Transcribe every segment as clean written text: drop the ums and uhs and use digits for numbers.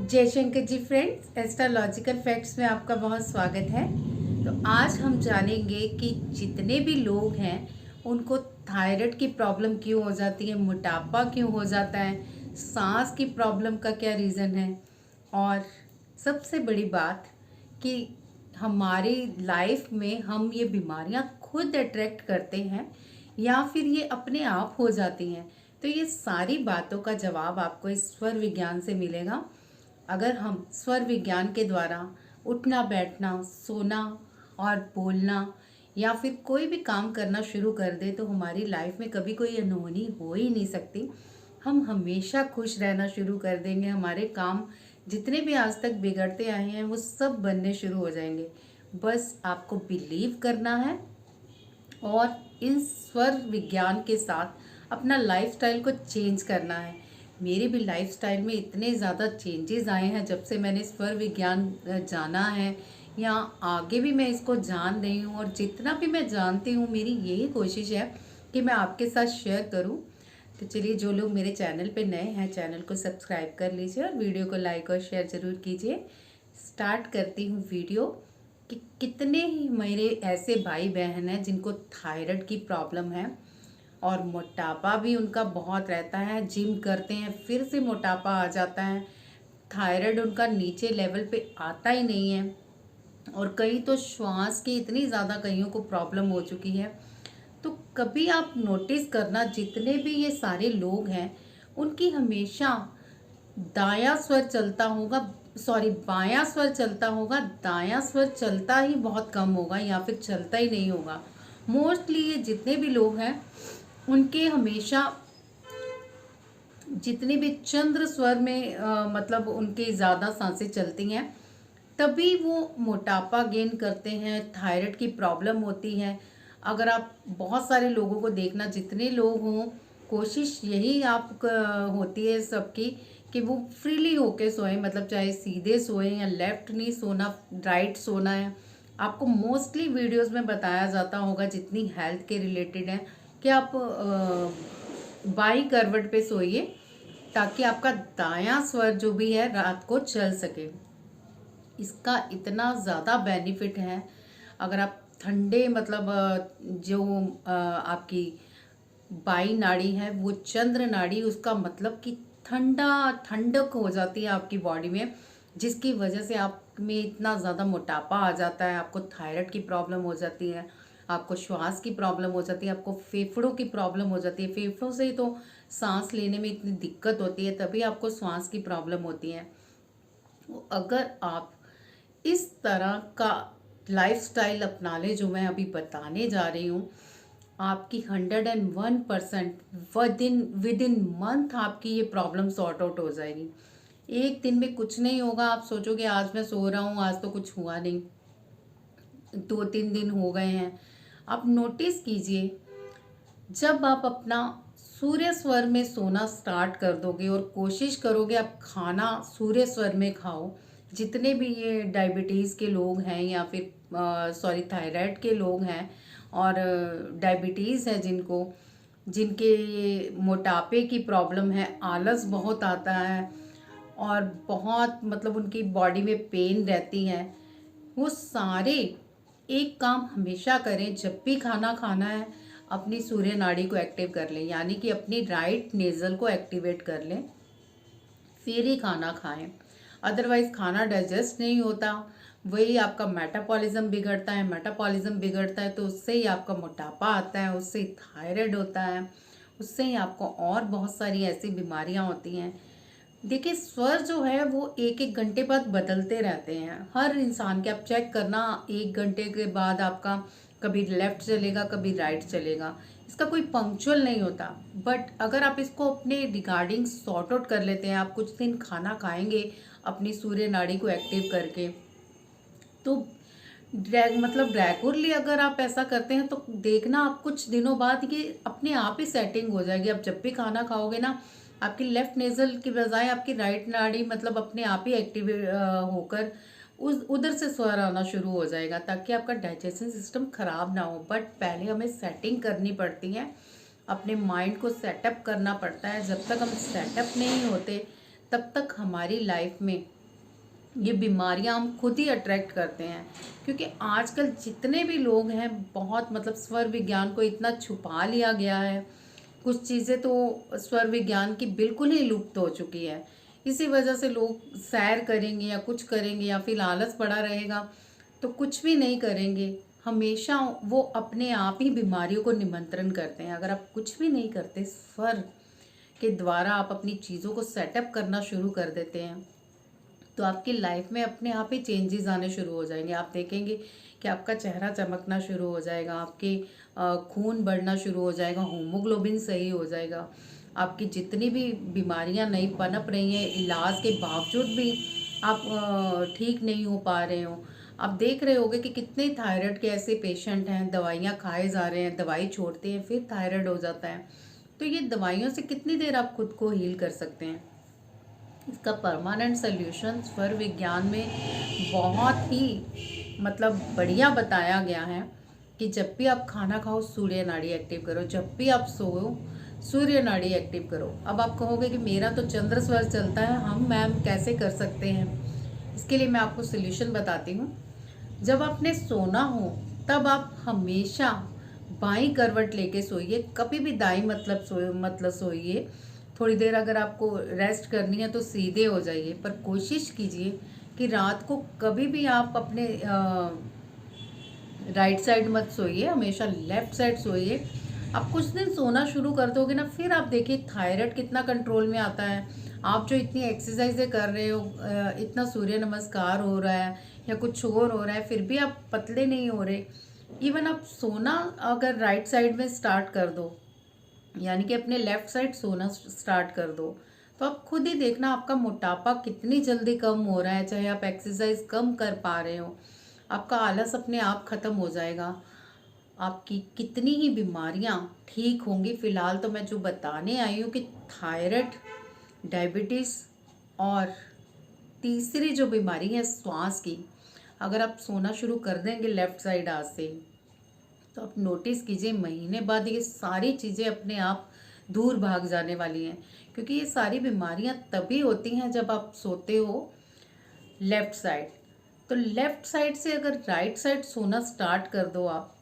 जयशंकर जी friends, astrological facts में आपका बहुत स्वागत है। तो आज हम जानेंगे कि जितने भी लोग हैं उनको थायराइड की प्रॉब्लम क्यों हो जाती है, मोटापा क्यों हो जाता है, सांस की प्रॉब्लम का क्या रीज़न है, और सबसे बड़ी बात कि हमारी लाइफ में हम ये बीमारियां खुद अट्रैक्ट करते हैं या फिर ये अपने आप हो जाती हैं। तो ये सारी बातों का जवाब आपको इस स्वर विज्ञान से मिलेगा। अगर हम स्वर विज्ञान के द्वारा उठना बैठना सोना और बोलना या फिर कोई भी काम करना शुरू कर दे तो हमारी लाइफ में कभी कोई अनहोनी हो ही नहीं सकती। हम हमेशा खुश रहना शुरू कर देंगे। हमारे काम जितने भी आज तक बिगड़ते आए हैं वो सब बनने शुरू हो जाएंगे। बस आपको बिलीव करना है और इन स्वर विज्ञान के साथ अपना लाइफस्टाइल को चेंज करना है। मेरे भी लाइफस्टाइल में इतने ज़्यादा चेंजेस आए हैं जब से मैंने स्वर विज्ञान जाना है, या आगे भी मैं इसको जान रही हूँ, और जितना भी मैं जानती हूँ मेरी यही कोशिश है कि मैं आपके साथ शेयर करूँ। तो चलिए, जो लोग मेरे चैनल पे नए हैं चैनल को सब्सक्राइब कर लीजिए और वीडियो को लाइक और शेयर ज़रूर कीजिए। स्टार्ट करती हूँ वीडियो कि कितने ही मेरे ऐसे भाई बहन हैं जिनको थायराइड की प्रॉब्लम है और मोटापा भी उनका बहुत रहता है। जिम करते हैं फिर से मोटापा आ जाता है, थायराइड उनका नीचे लेवल पे आता ही नहीं है, और कई तो श्वास की इतनी ज़्यादा कईयों को प्रॉब्लम हो चुकी है। तो कभी आप नोटिस करना, जितने भी ये सारे लोग हैं उनकी हमेशा दायां स्वर चलता होगा, सॉरी बायां स्वर चलता होगा, दायां स्वर चलता ही बहुत कम होगा या फिर चलता ही नहीं होगा। मोस्टली ये जितने भी लोग हैं उनके हमेशा जितने भी चंद्र स्वर में मतलब उनके ज़्यादा सांसें चलती हैं, तभी वो मोटापा गेन करते हैं, थायराइड की प्रॉब्लम होती है। अगर आप बहुत सारे लोगों को देखना, जितने लोग हों, कोशिश यही आप होती है सबकी कि वो फ्रीली होके सोएं, मतलब चाहे सीधे सोएं या लेफ्ट नहीं सोना, राइट सोना है। आपको मोस्टली वीडियोस में बताया जाता होगा जितनी हेल्थ के रिलेटेड है कि आप बाई करवट पे सोइए ताकि आपका दायां स्वर जो भी है रात को चल सके। इसका इतना ज़्यादा बेनिफिट है। अगर आप ठंडे मतलब जो आपकी बाई नाड़ी है वो चंद्र नाड़ी, उसका मतलब कि ठंडक हो जाती है आपकी बॉडी में, जिसकी वजह से आप में इतना ज़्यादा मोटापा आ जाता है, आपको थायराइड की प्रॉब्लम हो जाती है, आपको श्वास की प्रॉब्लम हो जाती है, आपको फेफड़ों की प्रॉब्लम हो जाती है। फेफड़ों से ही तो सांस लेने में इतनी दिक्कत होती है, तभी आपको श्वास की प्रॉब्लम होती है। अगर आप इस तरह का लाइफस्टाइल अपना ले जो मैं अभी बताने जा रही हूँ, आपकी 101% विद इन मंथ आपकी ये प्रॉब्लम सॉर्ट आउट हो जाएगी। एक दिन में कुछ नहीं होगा। आप सोचोगे आज मैं सो रहा हूँ, आज तो कुछ हुआ नहीं, 2-3 दिन हो गए हैं। आप नोटिस कीजिए, जब आप अपना सूर्य स्वर में सोना स्टार्ट कर दोगे और कोशिश करोगे आप खाना सूर्य स्वर में खाओ, जितने भी ये डायबिटीज़ के लोग हैं या फिर सॉरी थायराइड के लोग हैं और डायबिटीज़ है जिनको, जिनके ये मोटापे की प्रॉब्लम है, आलस बहुत आता है और बहुत मतलब उनकी बॉडी में पेन रहती है, वो सारे एक काम हमेशा करें। जब भी खाना खाना है अपनी सूर्य नाड़ी को एक्टिव कर लें, यानी कि अपनी राइट नेजल को एक्टिवेट कर लें, फिर ही खाना खाएं। अदरवाइज खाना डाइजेस्ट नहीं होता, वही आपका मेटाबॉलिज्म बिगड़ता है। मेटाबॉलिज्म बिगड़ता है तो उससे ही आपका मोटापा आता है, उससे ही थायराइड होता है, उससे ही आपको और बहुत सारी ऐसी बीमारियां होती हैं। देखिए, स्वर जो है वो एक एक घंटे बाद बदलते रहते हैं हर इंसान के। आप चेक करना, 1 घंटे के बाद आपका कभी लेफ्ट चलेगा कभी राइट चलेगा, इसका कोई पंक्चुअल नहीं होता। बट अगर आप इसको अपने रिगार्डिंग सॉर्ट आउट कर लेते हैं, आप कुछ दिन खाना खाएंगे अपनी सूर्य नाड़ी को एक्टिव करके, तो मतलब रेगुलरली अगर आप ऐसा करते हैं तो देखना आप कुछ दिनों बाद ये अपने आप ही सेटिंग हो जाएगी। आप जब भी खाना खाओगे ना, आपकी लेफ्ट नेजल की बजाय आपकी राइट नाड़ी मतलब अपने आप ही एक्टिव होकर उस उधर से स्वर आना शुरू हो जाएगा, ताकि आपका डाइजेशन सिस्टम खराब ना हो। बट पहले हमें सेटिंग करनी पड़ती है, अपने माइंड को सेटअप करना पड़ता है। जब तक हम सेटअप नहीं होते तब तक हमारी लाइफ में ये बीमारियां हम खुद ही अट्रैक्ट करते हैं। क्योंकि आजकल जितने भी लोग हैं, बहुत मतलब स्वर विज्ञान को इतना छुपा लिया गया है। कुछ चीज़ें तो स्वर विज्ञान की बिल्कुल ही लुप्त हो चुकी है। इसी वजह से लोग सैर करेंगे या कुछ करेंगे या फिर आलस पड़ा रहेगा तो कुछ भी नहीं करेंगे, हमेशा वो अपने आप ही बीमारियों को निमंत्रण करते हैं। अगर आप कुछ भी नहीं करते, स्वर के द्वारा आप अपनी चीज़ों को सेटअप करना शुरू कर देते हैं, तो आपकी लाइफ में अपने आप ही चेंजेस आने शुरू हो जाएंगे। आप देखेंगे कि आपका चेहरा चमकना शुरू हो जाएगा, आपके खून बढ़ना शुरू हो जाएगा, होमोग्लोबिन सही हो जाएगा। आपकी जितनी भी बीमारियां नहीं पनप रही हैं, इलाज के बावजूद भी आप ठीक नहीं हो पा रहे हो। आप देख रहे होगे कि कितने थायराइड के ऐसे पेशेंट हैं, दवाइयाँ खाए जा रहे हैं, दवाई छोड़ते हैं, फिर थायराइड हो जाता है। तो ये दवाइयों से कितनी देर आप खुद को हील कर सकते हैं? इसका परमानेंट सोल्यूशन स्वर विज्ञान में बहुत ही मतलब बढ़िया बताया गया है कि जब भी आप खाना खाओ, सूर्य नाड़ी एक्टिव करो, जब भी आप सोओ, सूर्य नाड़ी एक्टिव करो। अब आप कहोगे कि मेरा तो चंद्र स्वर चलता है, हम मैम कैसे कर सकते हैं? इसके लिए मैं आपको सोल्यूशन बताती हूँ। जब आपने सोना हो तब आप हमेशा बाईं करवट लेके सोइए, कभी भी दाईं मतलब सोइए। थोड़ी देर अगर आपको रेस्ट करनी है तो सीधे हो जाइए, पर कोशिश कीजिए कि रात को कभी भी आप अपने राइट साइड मत सोइए, हमेशा लेफ्ट साइड सोइए। आप कुछ दिन सोना शुरू कर दोगे ना, फिर आप देखिए थायराइड कितना कंट्रोल में आता है। आप जो इतनी एक्सरसाइजें कर रहे हो, इतना सूर्य नमस्कार हो रहा है या कुछ और हो रहा है, फिर भी आप पतले नहीं हो रहे। इवन आप सोना अगर राइट साइड में स्टार्ट कर दो, यानी कि अपने लेफ्ट साइड सोना स्टार्ट कर दो, तो आप खुद ही देखना आपका मोटापा कितनी जल्दी कम हो रहा है। चाहे आप एक्सरसाइज कम कर पा रहे हो, आपका आलस अपने आप ख़त्म हो जाएगा, आपकी कितनी ही बीमारियां ठीक होंगी। फिलहाल तो मैं जो बताने आई हूँ कि थायराइड, डायबिटीज़ और तीसरी जो बीमारी है श्वास की, अगर आप सोना शुरू कर देंगे लेफ्ट साइड आज से, तो आप नोटिस कीजिए महीने बाद ये सारी चीज़ें अपने आप दूर भाग जाने वाली हैं। क्योंकि ये सारी बीमारियां तभी होती हैं जब आप सोते हो लेफ्ट साइड। तो लेफ्ट साइड से अगर राइट साइड सोना स्टार्ट कर दो आप,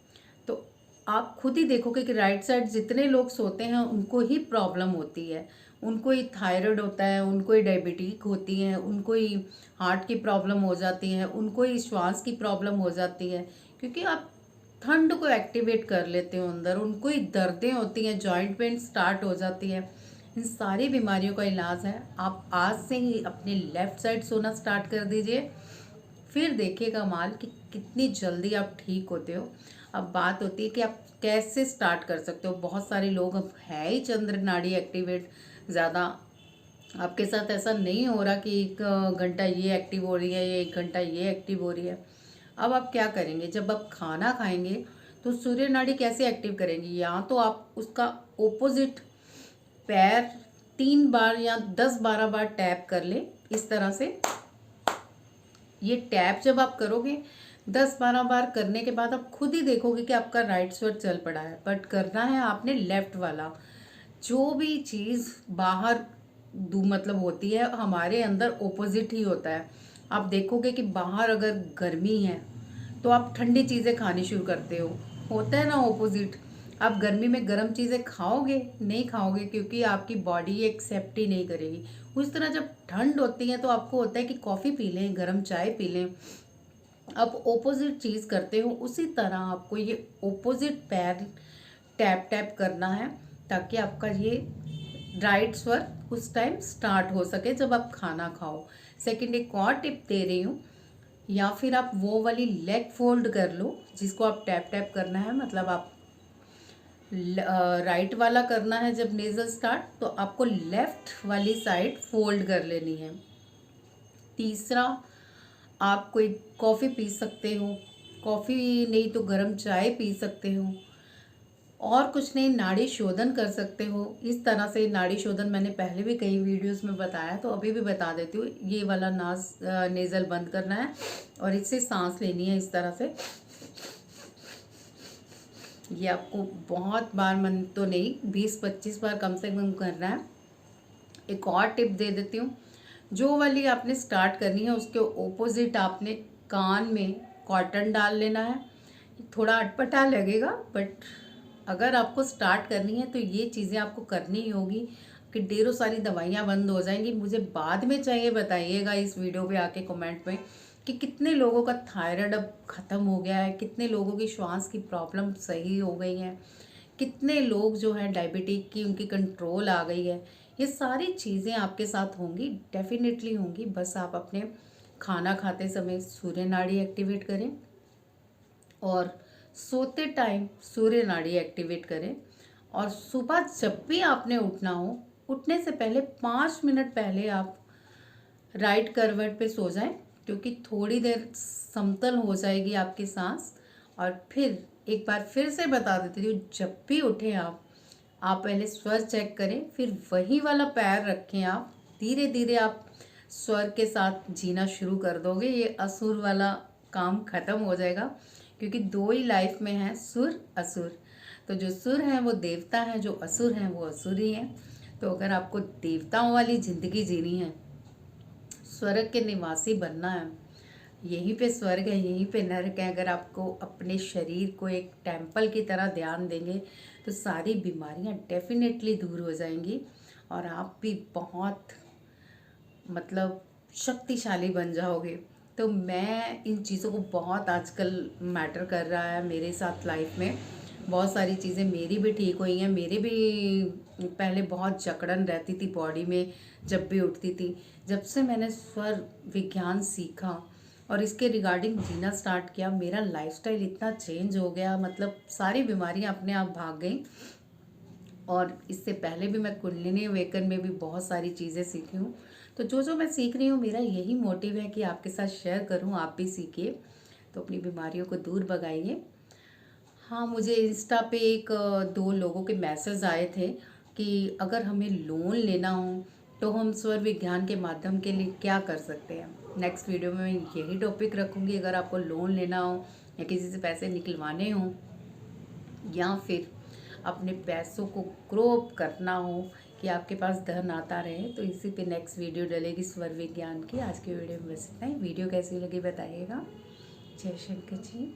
तो आप खुद ही देखोगे कि राइट साइड जितने लोग सोते हैं उनको ही प्रॉब्लम होती है। उनको ही थायराइड होता है, उनको ही डायबिटीज होती है, उनको ही हार्ट की प्रॉब्लम हो जाती है, उनको ही श्वास की प्रॉब्लम हो जाती है। क्योंकि आप ठंड को एक्टिवेट कर लेते हो अंदर, उनको ही दर्दें होती हैं, जॉइंट पेन स्टार्ट हो जाती है। इन सारी बीमारियों का इलाज है, आप आज से ही अपने लेफ्ट साइड सोना स्टार्ट कर दीजिए, फिर देखिएगा कमाल कि कितनी जल्दी आप ठीक होते हो। अब बात होती है कि आप कैसे स्टार्ट कर सकते हो। बहुत सारे लोग अब है ही चंद्र नाड़ी एक्टिवेट ज़्यादा, आपके साथ ऐसा नहीं हो रहा कि 1 घंटा ये एक्टिव हो रही है या 1 घंटा ये एक्टिव हो रही है। अब आप क्या करेंगे, जब आप खाना खाएंगे तो सूर्य नाड़ी कैसे एक्टिव करेंगे? या तो आप उसका ओपोजिट पैर 3 बार या 10-12 बार टैप कर ले, इस तरह से। ये टैप जब आप करोगे 10-12 बार करने के बाद आप खुद ही देखोगे कि आपका राइट स्वर चल पड़ा है, बट करना है आपने लेफ्ट वाला। जो भी चीज़ बाहर मतलब होती है, हमारे अंदर ओपोजिट ही होता है। आप देखोगे कि बाहर अगर गर्मी है तो आप ठंडी चीज़ें खानी शुरू करते हो, होता है ना ओपोजिट। आप गर्मी में गर्म चीज़ें खाओगे नहीं खाओगे, क्योंकि आपकी बॉडी एक्सेप्ट ही नहीं करेगी। उस तरह जब ठंड होती है तो आपको होता है कि कॉफ़ी पी लें, गर्म चाय पी लें, आप ओपोजिट चीज़ करते हो। उसी तरह आपको ये ओपोजिट पैर टैप टैप करना है, ताकि आपका ये राइट स्वर उस टाइम स्टार्ट हो सके जब आप खाना खाओ। सेकंड, एक और टिप दे रही हूँ, या फिर आप वो वाली लेग फोल्ड कर लो जिसको आप टैप टैप करना है। मतलब आप राइट वाला करना है जब नेजल स्टार्ट, तो आपको लेफ्ट वाली साइड फोल्ड कर लेनी है। तीसरा, आप कोई कॉफ़ी पी सकते हो, कॉफ़ी नहीं तो गर्म चाय पी सकते हो, और कुछ नहीं, नाड़ी शोधन कर सकते हो। इस तरह से नाड़ी शोधन मैंने पहले भी कई वीडियोस में बताया, तो अभी भी बता देती हूँ। ये वाला नेज़ल बंद करना है और इससे सांस लेनी है इस तरह से। ये आपको बहुत बार, मन तो नहीं, 20-25 बार कम से कम करना है। एक और टिप दे देती हूँ, जो वाली आपने स्टार्ट करनी है उसके ओपोजिट आपने कान में कॉटन डाल लेना है। थोड़ा अटपटा लगेगा, बट अगर आपको स्टार्ट करनी है तो ये चीज़ें आपको करनी ही होगी कि ढेरों सारी दवाइयाँ बंद हो जाएंगी। मुझे बाद में चाहिए बताइएगा इस वीडियो पे आके कमेंट में कि कितने लोगों का थायराइड अब ख़त्म हो गया है, कितने लोगों की श्वास की प्रॉब्लम सही हो गई है, कितने लोग जो है डायबिटीज की उनकी कंट्रोल आ गई है। ये सारी चीज़ें आपके साथ होंगी, डेफिनेटली होंगी। बस आप अपने खाना खाते समय सूर्य नाड़ी एक्टिवेट करें और सोते टाइम सूर्य नाड़ी एक्टिवेट करें। और सुबह जब भी आपने उठना हो, उठने से पहले 5 मिनट पहले आप राइट करवट पे सो जाएं, क्योंकि थोड़ी देर समतल हो जाएगी आपकी सांस। और फिर एक बार फिर से बता देती हूँ, जब भी उठें आप पहले स्वर चेक करें, फिर वही वाला पैर रखें। आप धीरे धीरे आप स्वर के साथ जीना शुरू कर दोगे। ये असुर वाला काम खत्म हो जाएगा, क्योंकि दो ही लाइफ में है, सुर असुर। तो जो सुर हैं वो देवता हैं, जो असुर हैं वो असुर ही हैं। तो अगर आपको देवताओं वाली ज़िंदगी जीनी है, स्वर्ग के निवासी बनना है, यहीं पे स्वर्ग है, यहीं पे नरक है। अगर आपको अपने शरीर को एक टेम्पल की तरह ध्यान देंगे तो सारी बीमारियां डेफिनेटली दूर हो जाएंगी और आप भी बहुत मतलब शक्तिशाली बन जाओगे। तो मैं इन चीज़ों को बहुत आजकल मैटर कर रहा है मेरे साथ लाइफ में। बहुत सारी चीज़ें मेरी भी ठीक हुई हैं। मेरे भी पहले बहुत जकड़न रहती थी बॉडी में जब भी उठती थी। जब से मैंने स्वर विज्ञान सीखा और इसके रिगार्डिंग जीना स्टार्ट किया, मेरा लाइफस्टाइल इतना चेंज हो गया, मतलब सारी बीमारियां अपने आप भाग गई। और इससे पहले भी मैं कुंडलिनी अवेकन में भी बहुत सारी चीज़ें सीखी हूँ। तो जो जो मैं सीख रही हूँ, मेरा यही मोटिव है कि आपके साथ शेयर करूँ, आप भी सीखिए, तो अपनी बीमारियों को दूर भगाइए। हाँ, मुझे इंस्टा पे एक दो लोगों के मैसेज आए थे कि अगर हमें लोन लेना हो तो हम स्वर विज्ञान के माध्यम के लिए क्या कर सकते हैं। नेक्स्ट वीडियो में मैं यही टॉपिक रखूँगी। अगर आपको लोन लेना हो या किसी से पैसे निकलवाने हों या फिर अपने पैसों को ग्रो अप करना हो कि आपके पास धन आता रहे, तो इसी पे नेक्स्ट वीडियो डलेगी स्वर विज्ञान की। आज की वीडियो में बस इतना ही। वीडियो कैसी लगी बताइएगा। जय शंकर जी।